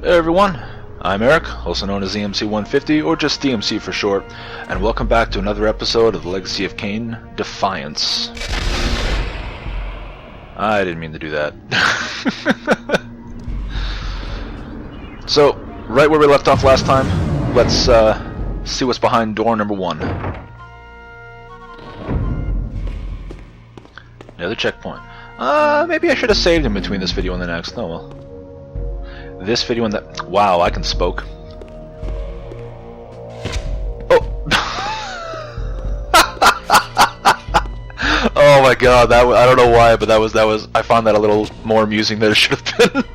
Hey everyone, I'm Eric, also known as DMC150 or just DMC for short, and welcome back to another episode of the Legacy of Kain: Defiance. I didn't mean to do that. So, right where we left off last time, let's see what's behind door number 1. Another checkpoint. Maybe I should have saved in between this video and the next. Oh well. This video and that. Wow, I can spoke. Oh. Oh my god, that I don't know why, but that was I found that a little more amusing than it should have been.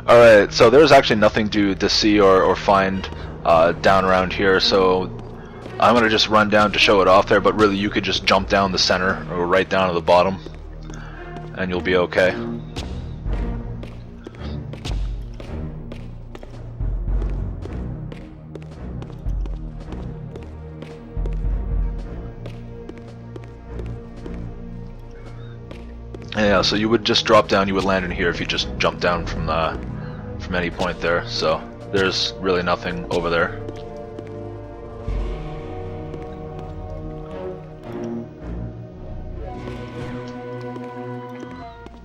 All right, so there's actually nothing to see or find down around here, so I'm gonna just run down to show it off there. But really, you could just jump down the center or right down to the bottom, and you'll be okay. Yeah, so you would just drop down, you would land in here if you just jump down from any point there. So there's really nothing over there.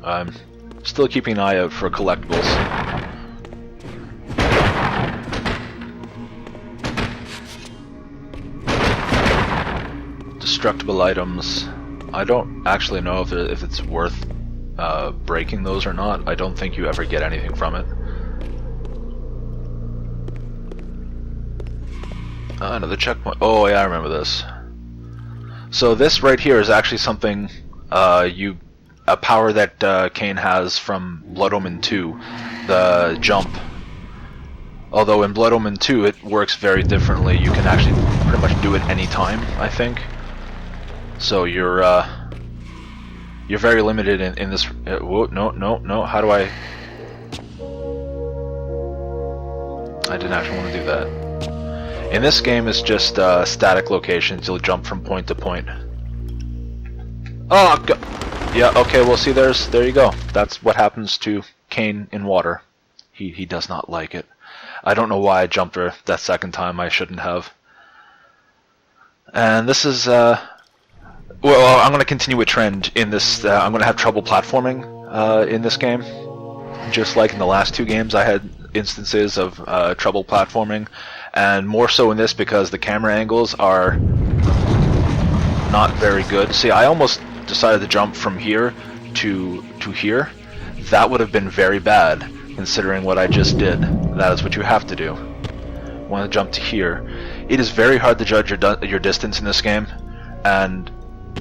I'm still keeping an eye out for collectibles. Destructible items. I don't actually know if it's worth breaking those or not. I don't think you ever get anything from it. Another checkpoint. Oh yeah, I remember this. So this right here is actually something a power that Kain has from Blood Omen 2, the jump. Although in Blood Omen 2 it works very differently. You can actually pretty much do it anytime, I think. So you're very limited in this. Whoa, no. How do I? I didn't actually want to do that. In this game, it's just static locations. You'll jump from point to point. Oh, yeah. Okay. Well, see, there you go. That's what happens to Kain in water. He does not like it. I don't know why I jumped her that second time. I shouldn't have. And this is well, I'm going to continue a trend in this. I'm going to have trouble platforming in this game. Just like in the last 2 games, I had instances of trouble platforming, and more so in this because the camera angles are not very good. See, I almost decided to jump from here to here. That would have been very bad, considering what I just did. That is what you have to do. You want to jump to here. It is very hard to judge your distance in this game, and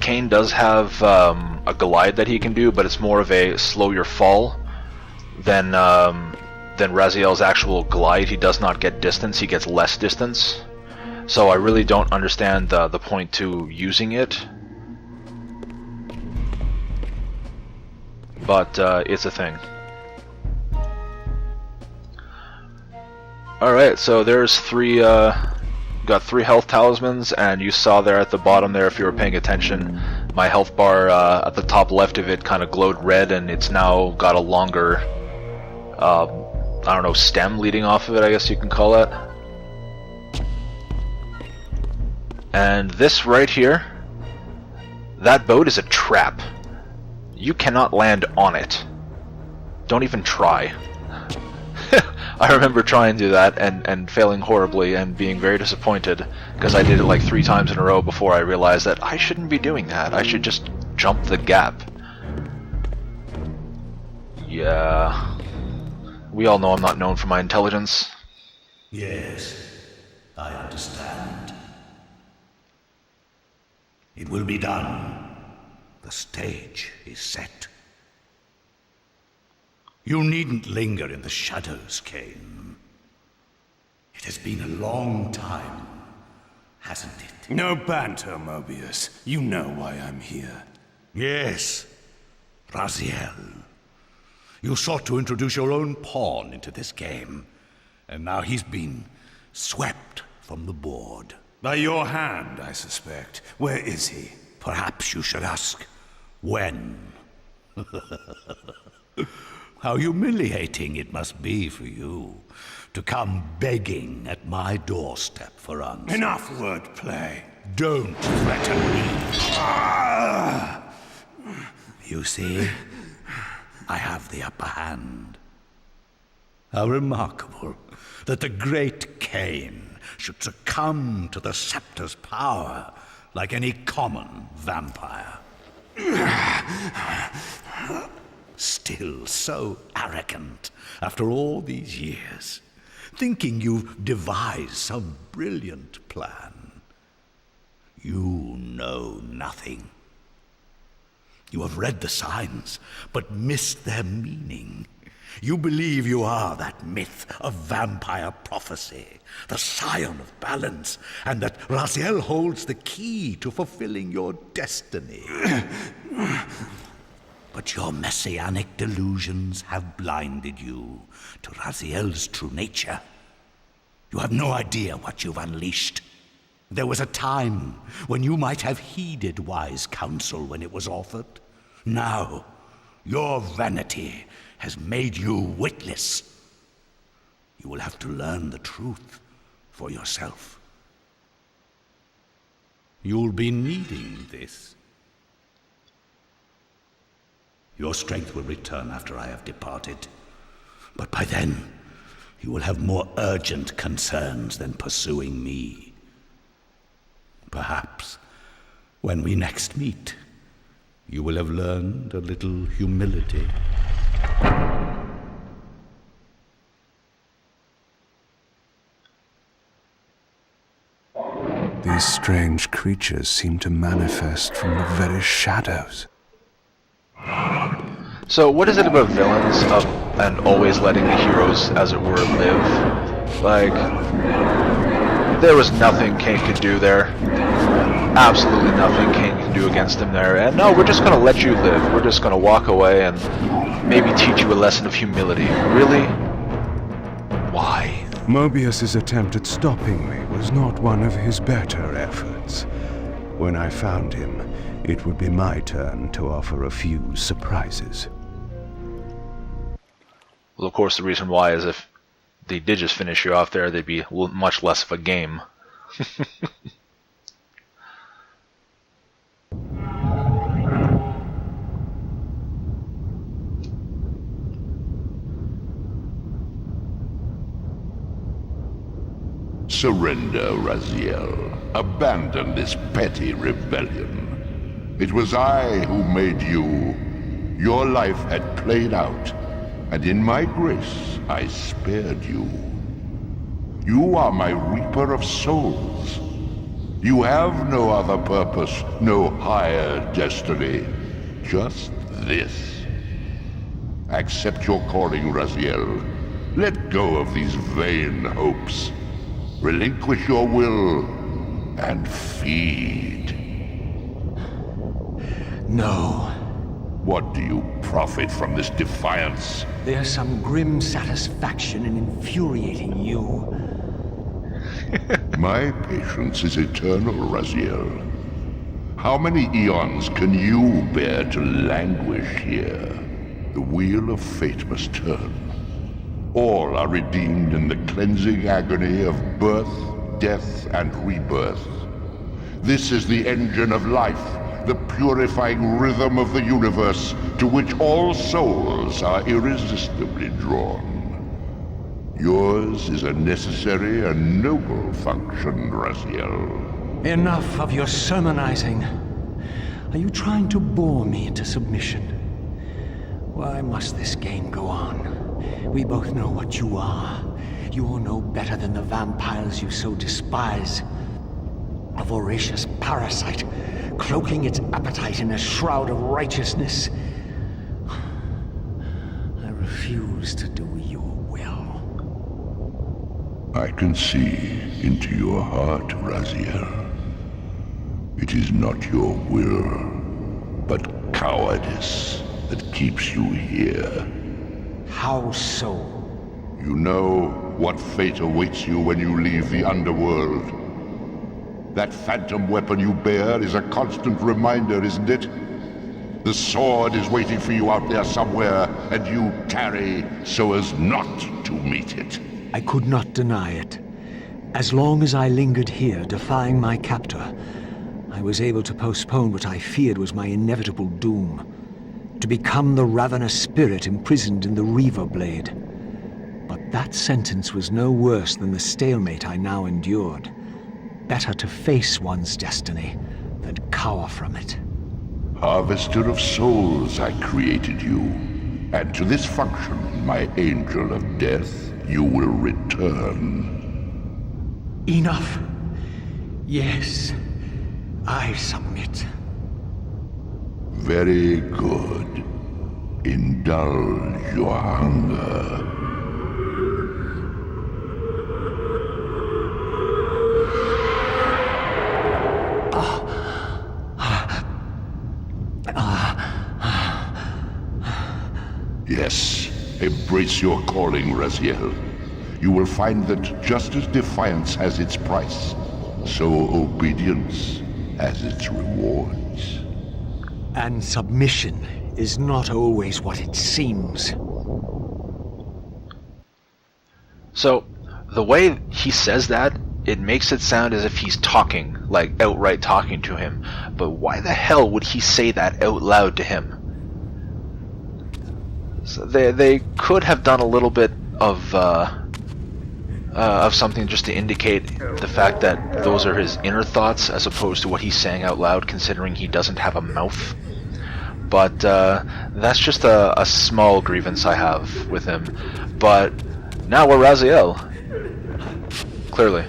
Kain does have a glide that he can do, but it's more of a slow your fall than Raziel's actual glide. He does not get distance; he gets less distance. So I really don't understand the point to using it. But it's a thing. All right, so there's 3. Got 3 health talismans, and you saw there at the bottom there, if you were paying attention, my health bar at the top left of it kind of glowed red, and it's now got a longer, I don't know, stem leading off of it, I guess you can call it. And this right here, that boat is a trap. You cannot land on it. Don't even try. I remember trying to do that and failing horribly and being very disappointed because I did it like 3 times in a row before I realized that I shouldn't be doing that. I should just jump the gap. Yeah. We all know I'm not known for my intelligence. Yes, I understand. It will be done. The stage is set. You needn't linger in the shadows, Kain. It has been a long time, hasn't it? No banter, Mobius. You know why I'm here. Yes, Raziel. You sought to introduce your own pawn into this game, and now he's been swept from the board. By your hand, I suspect. Where is he? Perhaps you should ask, when? How humiliating it must be for you to come begging at my doorstep for answers. Enough wordplay. Don't threaten me. You see, I have the upper hand. How remarkable that the great Cain should succumb to the scepter's power like any common vampire. Still so arrogant after all these years, thinking you've devised some brilliant plan. You know nothing. You have read the signs, but missed their meaning. You believe you are that myth of vampire prophecy, the scion of balance, and that Raziel holds the key to fulfilling your destiny. But your messianic delusions have blinded you to Raziel's true nature. You have no idea what you've unleashed. There was a time when you might have heeded wise counsel when it was offered. Now, your vanity has made you witless. You will have to learn the truth for yourself. You'll be needing this. Your strength will return after I have departed. But by then, you will have more urgent concerns than pursuing me. Perhaps, when we next meet, you will have learned a little humility. These strange creatures seem to manifest from the very shadows. So what is it about villains and always letting the heroes, as it were, live? Like, there was nothing Cain could do there. Absolutely nothing Cain can do against him there. And no, we're just going to let you live. We're just going to walk away and maybe teach you a lesson of humility. Really? Why? Mobius's attempt at stopping me was not one of his better efforts. When I found him, it would be my turn to offer a few surprises. Well, of course, the reason why is if they did just finish you off there, they'd be much less of a game. Surrender, Raziel. Abandon this petty rebellion. It was I who made you. Your life had played out, and in my grace I spared you. You are my reaper of souls. You have no other purpose, no higher destiny. Just this. Accept your calling, Raziel. Let go of these vain hopes. Relinquish your will and feed. No. What do you profit from this defiance? There's some grim satisfaction in infuriating you. My patience is eternal, Raziel. How many eons can you bear to languish here? The wheel of fate must turn. All are redeemed in the cleansing agony of birth, death, and rebirth. This is the engine of life, the purifying rhythm of the universe to which all souls are irresistibly drawn. Yours is a necessary and noble function, Raziel. Enough of your sermonizing. Are you trying to bore me into submission? Why must this game go on? We both know what you are. You're no better than the vampires you so despise. A voracious parasite, cloaking its appetite in a shroud of righteousness. I refuse to do your will. I can see into your heart, Raziel. It is not your will, but cowardice that keeps you here. How so? You know what fate awaits you when you leave the underworld. That phantom weapon you bear is a constant reminder, isn't it? The sword is waiting for you out there somewhere, and you tarry so as not to meet it. I could not deny it. As long as I lingered here, defying my captor, I was able to postpone what I feared was my inevitable doom. To become the ravenous spirit imprisoned in the Reaver Blade. But that sentence was no worse than the stalemate I now endured. Better to face one's destiny than cower from it. Harvester of souls, I created you. And to this function, my angel of death, you will return. Enough. Yes, I submit. Very good. Indulge your hunger. Yes, embrace your calling, Raziel. You will find that just as defiance has its price, so obedience has its rewards. And submission is not always what it seems. So, the way he says that, it makes it sound as if he's talking, like outright talking to him. But why the hell would he say that out loud to him? So they could have done a little bit of something just to indicate the fact that those are his inner thoughts as opposed to what he's saying out loud, considering he doesn't have a mouth. But that's just a small grievance I have with him. But now we're Raziel. Clearly.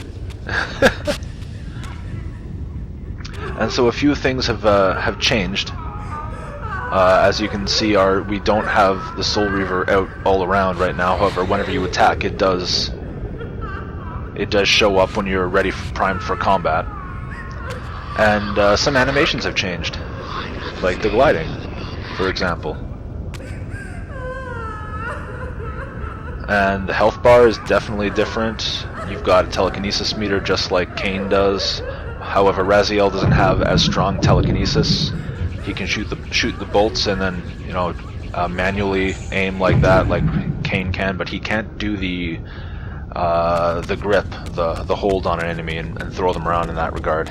And so a few things have changed. As you can see, we don't have the Soul Reaver out all around right now. However, whenever you attack, it does show up when you're ready, primed for combat. And some animations have changed, like the gliding, for example. And the health bar is definitely different. You've got a telekinesis meter just like Kain does. However, Raziel doesn't have as strong telekinesis. He can shoot the bolts and then, manually aim like that, like Kain can, but he can't do the grip, the hold on an enemy and throw them around in that regard.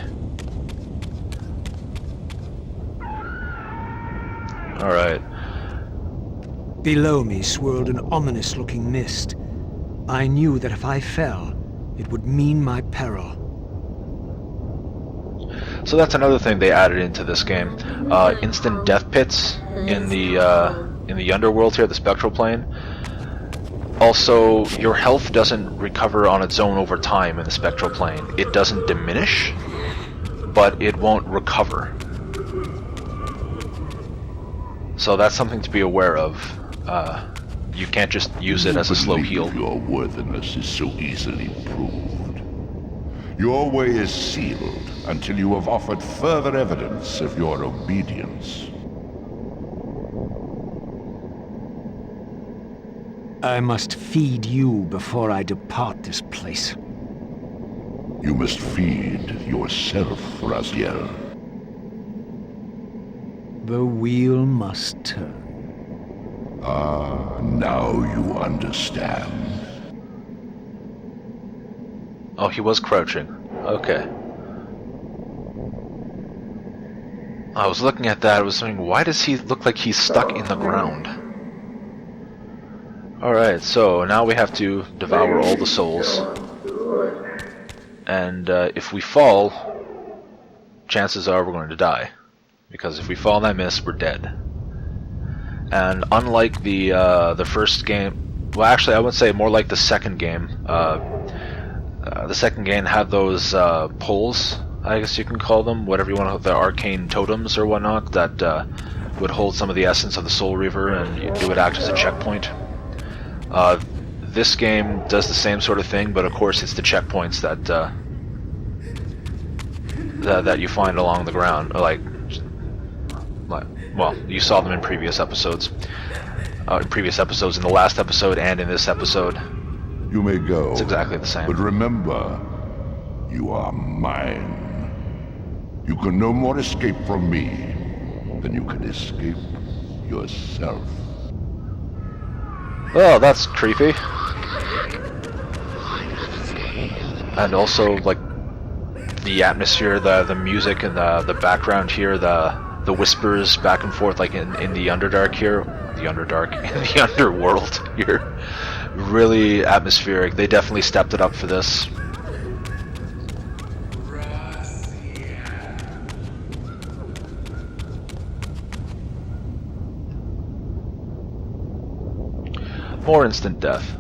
All right. Below me swirled an ominous-looking mist. I knew that if I fell, it would mean my peril. So that's another thing they added into this game. Instant death pits in the underworld here, the spectral plane. Also, your health doesn't recover on its own over time in the spectral plane. It doesn't diminish, but it won't recover. So that's something to be aware of. You can't just use it as a slow heal. Your worthiness is so easily proved. Your way is sealed until you have offered further evidence of your obedience. I must feed you before I depart this place. You must feed yourself, Raziel. The wheel must turn. Ah, now you understand. Oh, he was crouching. Okay. I was looking at that, I was wondering, why does he look like he's stuck in the ground? Alright, so now we have to devour all the souls. And if we fall, chances are we're going to die. Because if we fall in that mist, we're dead. And unlike the first game, well, actually, I would say more like the second game. The second game had those poles, I guess you can call them, whatever you want, the arcane totems or whatnot, that would hold some of the essence of the Soul Reaver, and it would act as a checkpoint. This game does the same sort of thing, but of course it's the checkpoints that you find along the ground, well, you saw them in previous episodes. In the last episode and in this episode. You may go. It's exactly the same. But remember, you are mine. You can no more escape from me. then you can escape yourself. Oh, that's creepy. And also, like, the atmosphere, the music, and the background here, the whispers back and forth, like in the Underdark here, in the Underworld here, really atmospheric. They definitely stepped it up for this. More instant death.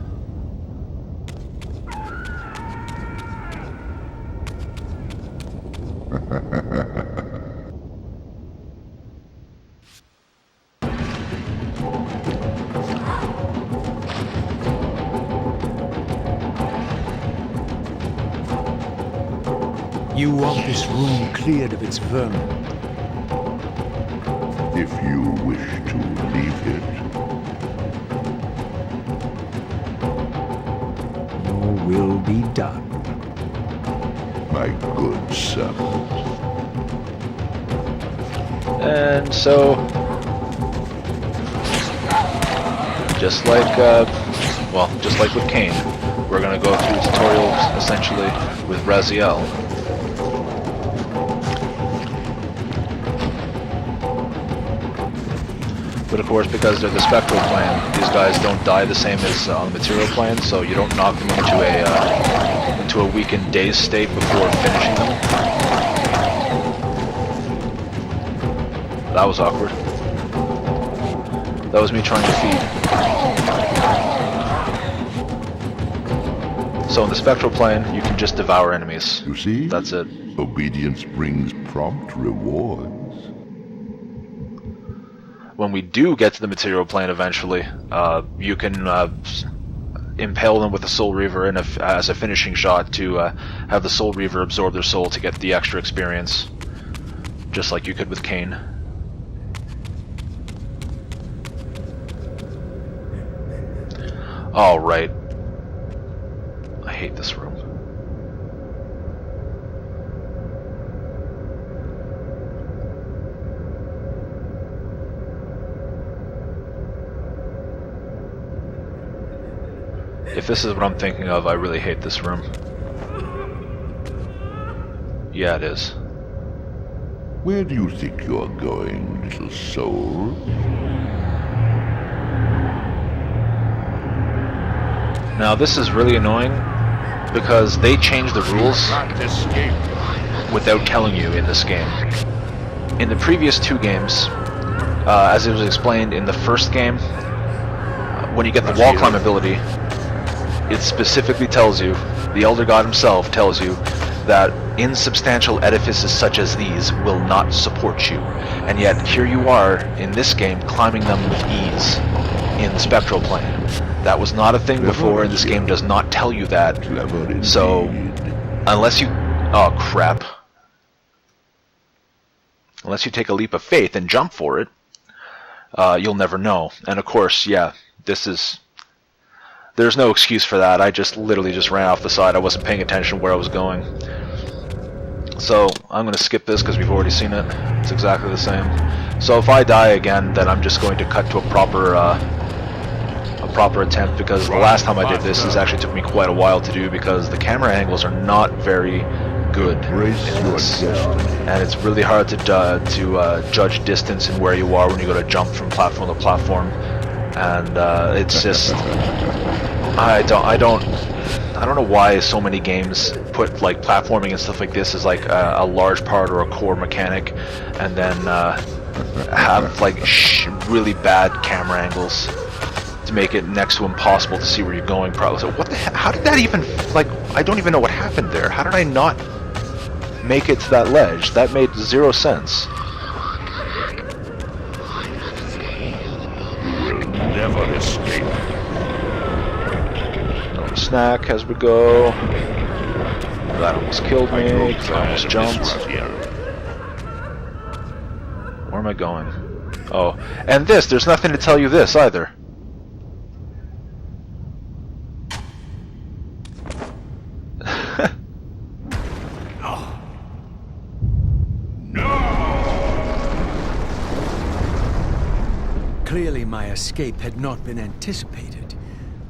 You want this room cleared of its vermin. If you wish to leave it, Your will be done. my good servant. And so, just like with Kain, we're gonna go through tutorials essentially with Raziel. But of course, because they're the spectral plane, these guys don't die the same as on the material plane, so you don't knock them into a weakened dazed state before finishing them. That was awkward. That was me trying to feed. So in the spectral plane, you can just devour enemies. You see? That's it. Obedience brings prompt rewards. When we do get to the material plane eventually, you can impale them with the Soul Reaver as a finishing shot to have the Soul Reaver absorb their soul to get the extra experience, just like you could with Kain. Alright. I hate this room. If this is what I'm thinking of, I really hate this room. Yeah, it is. Where do you think you're going, little soul? Now this is really annoying because they changed the rules without telling you in this game. In the previous two games, as it was explained in the first game, when you get the wall climb ability, it specifically tells you, the Elder God himself tells you, that insubstantial edifices such as these will not support you. And yet, here you are, in this game, climbing them with ease, in the spectral plane. That was not a thing before, and this game does not tell you that. So, unless you... Oh, crap. Unless you take a leap of faith and jump for it, you'll never know. And of course, yeah, this is... There's no excuse for that. I literally just ran off the side. I wasn't paying attention where I was going. So I'm going to skip this because we've already seen it. It's exactly the same. So if I die again, then I'm just going to cut to a proper attempt, because the last time I did this actually took me quite a while to do because the camera angles are not very good in this. And it's really hard to judge distance and where you are when you go to jump from platform to platform. And it's just... I don't know why so many games put like platforming and stuff like this as like a large part or a core mechanic, and then have like really bad camera angles to make it next to impossible to see where you're going. Probably. So what the heck? How did that even, like, I don't even know what happened there. How did I not make it to that ledge? That made zero sense. You will never escape. Snack as we go. That almost killed me because I almost jumped. Where am I going? Oh, and there's nothing to tell you this either. my escape had not been anticipated,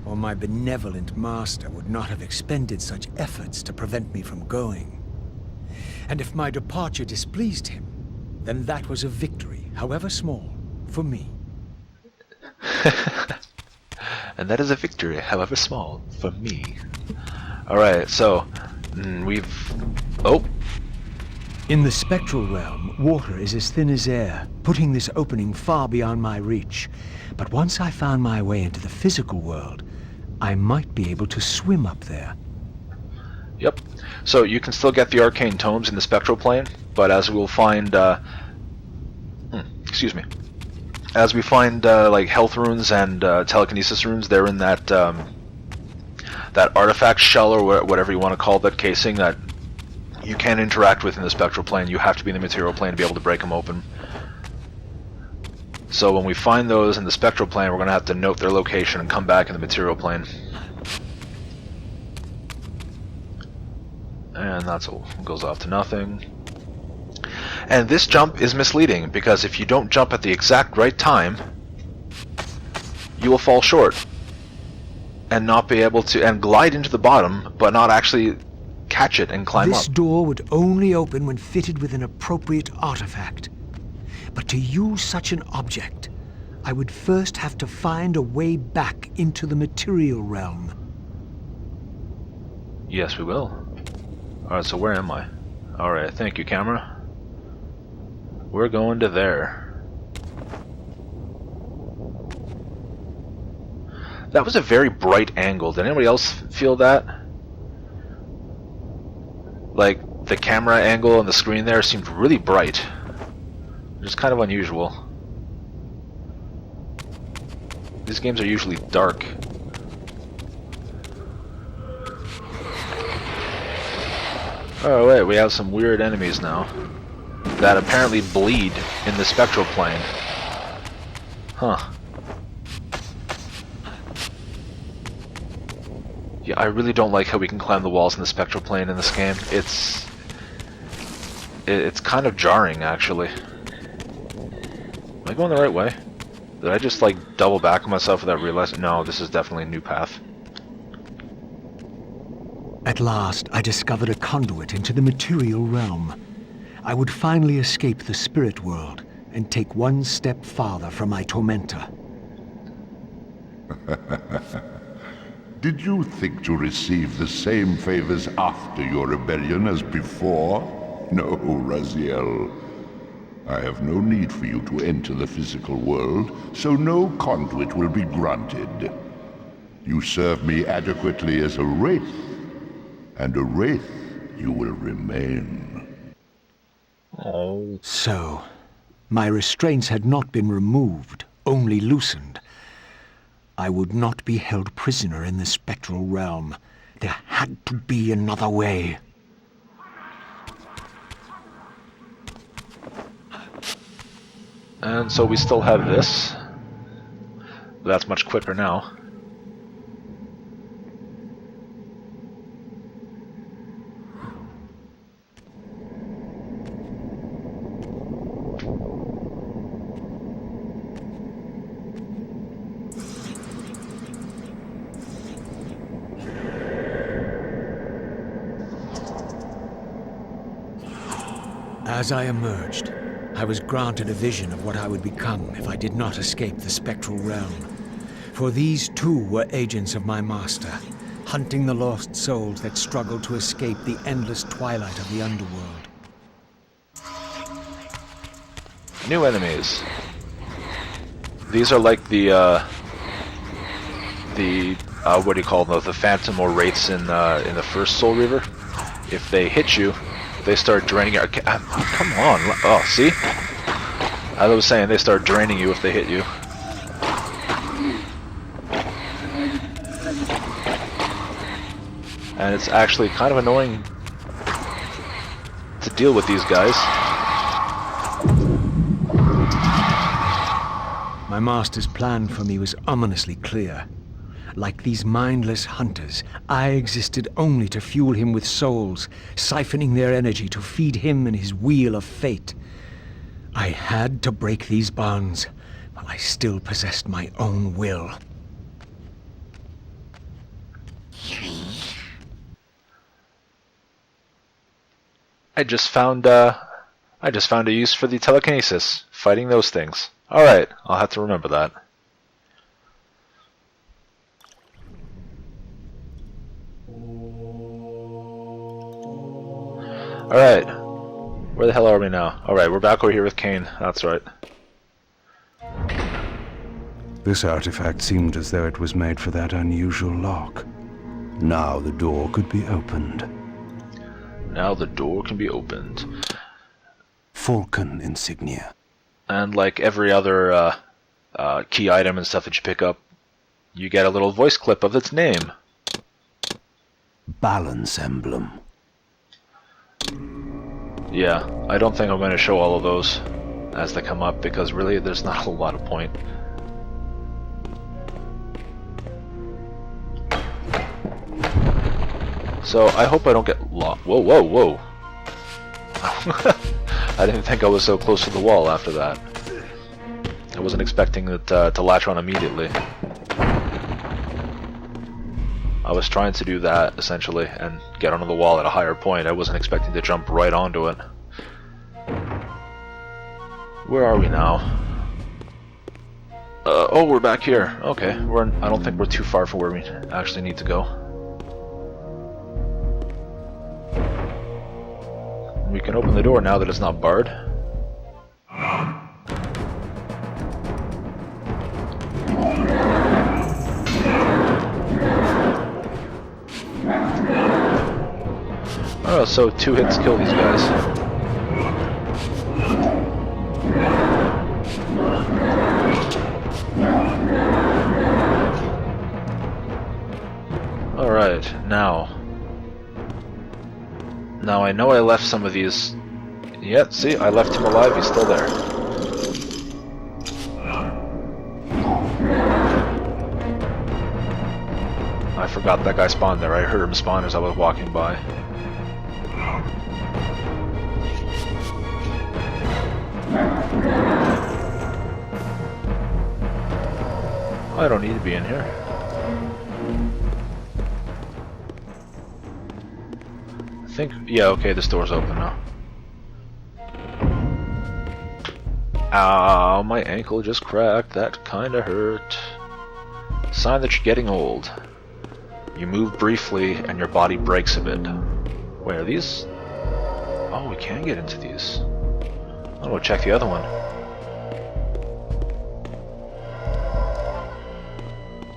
or my benevolent master would not have expended such efforts to prevent me from going. And if my departure displeased him, then that was a victory, however small, for me. And that is a victory, however small, for me. Alright, so, Oh! In the spectral realm, water is as thin as air, putting this opening far beyond my reach. But once I found my way into the physical world, I might be able to swim up there. Yep. So you can still get the arcane tomes in the spectral plane, but as we'll find, excuse me. As we find like health runes and telekinesis runes, they're in that that artifact shell or whatever you want to call that casing that you can't interact with in the spectral plane. You have to be in the material plane to be able to break them open. So when we find those in the spectral plane, we're going to have to note their location and come back in the material plane. And that's all goes off to nothing. And this jump is misleading, because if you don't jump at the exact right time, you will fall short and not be able to, and glide into the bottom, but not actually catch it and climb up. This door would only open when fitted with an appropriate artifact. But to use such an object, I would first have to find a way back into the material realm. Yes, we will. Alright, so where am I? Alright, thank you, camera. We're going to there. That was a very bright angle. Did anybody else feel that? Like, the camera angle on the screen there seemed really bright. Which is kind of unusual. These games are usually dark. Oh wait, we have some weird enemies now that apparently bleed in the spectral plane. Huh. Yeah, I really don't like how we can climb the walls in the spectral plane in this game. It's kind of jarring, actually. Am I going the right way? Did I just, like, double back on myself without realizing? No, this is definitely a new path. At last, I discovered a conduit into the material realm. I would finally escape the spirit world and take one step farther from my tormentor. Did you think to receive the same favors after your rebellion as before? No, Raziel. I have no need for you to enter the physical world, so no conduit will be granted. You serve me adequately as a wraith, and a wraith you will remain. Oh. So, my restraints had not been removed, only loosened. I would not be held prisoner in the spectral realm. There had to be another way. And so we still have this. That's much quicker now. As I emerged, I was granted a vision of what I would become if I did not escape the spectral realm. For these too were agents of my master, hunting the lost souls that struggled to escape the endless twilight of the underworld. New enemies. These are like the what do you call them? The phantom or wraiths in the first Soul Reaver. If they hit you, they start draining you. Come on! Oh, see? As I was saying, they start draining you if they hit you. And it's actually kind of annoying to deal with these guys. My master's plan for me was ominously clear. Like these mindless hunters, I existed only to fuel him with souls, siphoning their energy to feed him and his wheel of fate. I had to break these bonds, I still possessed my own will. I just found a use for the telekinesis, fighting those things. Alright, I'll have to remember that. Alright, where the hell are we now? Alright, we're back over here with Cain, that's right. This artifact seemed as though it was made for that unusual lock. Now the door could be opened. Now the door can be opened. Falcon insignia. And like every other key item and stuff that you pick up, you get a little voice clip of its name. Balance emblem. Yeah, I don't think I'm going to show all of those as they come up, because really there's not a lot of point. So I hope I don't get lost. Whoa, whoa, whoa. I didn't think I was so close to the wall after that. I wasn't expecting it to latch on immediately. I was trying to do that, essentially, and get onto the wall at a higher point. I wasn't expecting to jump right onto it. Where are we now? Oh, we're back here. Okay, I don't think we're too far from where we actually need to go. We can open the door now that it's not barred. Oh, so 2 hits kill these guys. Alright, now I know I left some of these. Yeah, see, I left him alive, he's still there. I forgot that guy spawned there. I heard him spawn as I was walking by. I don't need to be in here. I think, yeah, okay, this door's open now. Ow, my ankle just cracked. That kinda hurt. Sign that you're getting old. You move briefly and your body breaks a bit. Wait, are these? Oh, we can get into these. I'm gonna check the other one.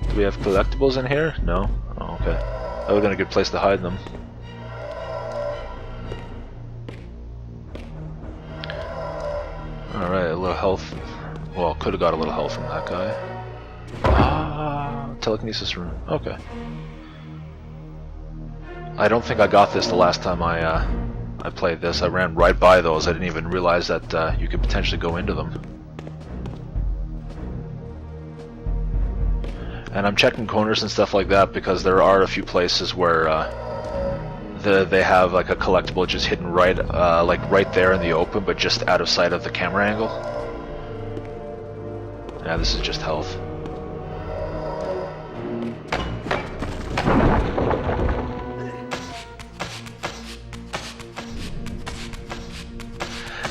Do we have collectibles in here? No? Oh, okay. That would've been a good place to hide them. Alright, a little health. Well, could've got a little health from that guy. Ah, telekinesis room. Okay. I don't think I got this the last time I played this. I ran right by those. I didn't even realize that you could potentially go into them. And I'm checking corners and stuff like that because there are a few places where they have like a collectible just hidden right, like right there in the open, but just out of sight of the camera angle. Yeah, this is just health.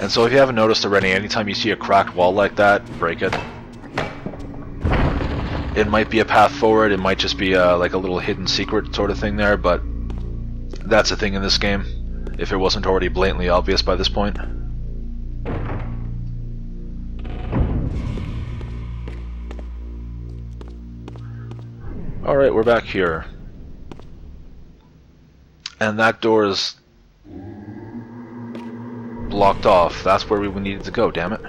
And so if you haven't noticed already, anytime you see a cracked wall like that, break it. It might be a path forward, it might just be like a little hidden secret sort of thing there, but that's a thing in this game, if it wasn't already blatantly obvious by this point. Alright, we're back here. And that door is blocked off. That's where we needed to go, damn it.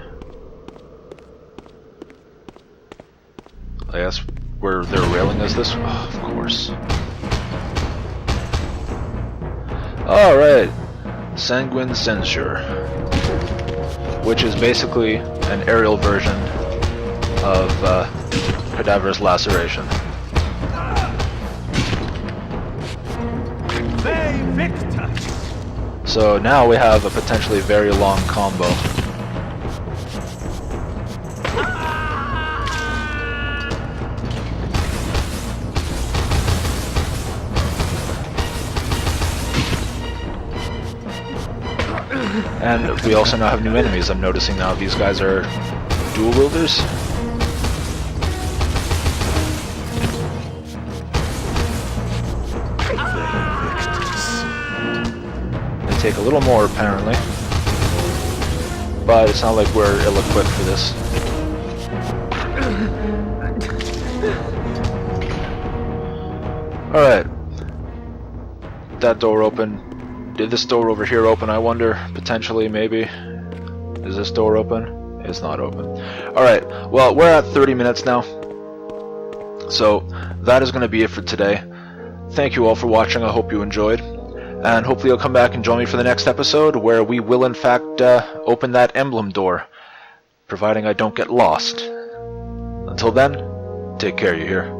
I guess where their railing is this? Oh, of course. Alright. Sanguine Censure. Which is basically an aerial version of Cadaverous Laceration. So now we have a potentially very long combo. And we also now have new enemies. I'm noticing now these guys are dual wielders. They take a little more apparently, but it's not like we're ill-equipped for this. Alright. That door open. Did this door over here open, I wonder? Potentially, maybe. Is this door open? It's not open. Alright, well, we're at 30 minutes now. So, that is going to be it for today. Thank you all for watching, I hope you enjoyed. And hopefully you'll come back and join me for the next episode, where we will in fact open that emblem door. Providing I don't get lost. Until then, take care, you hear?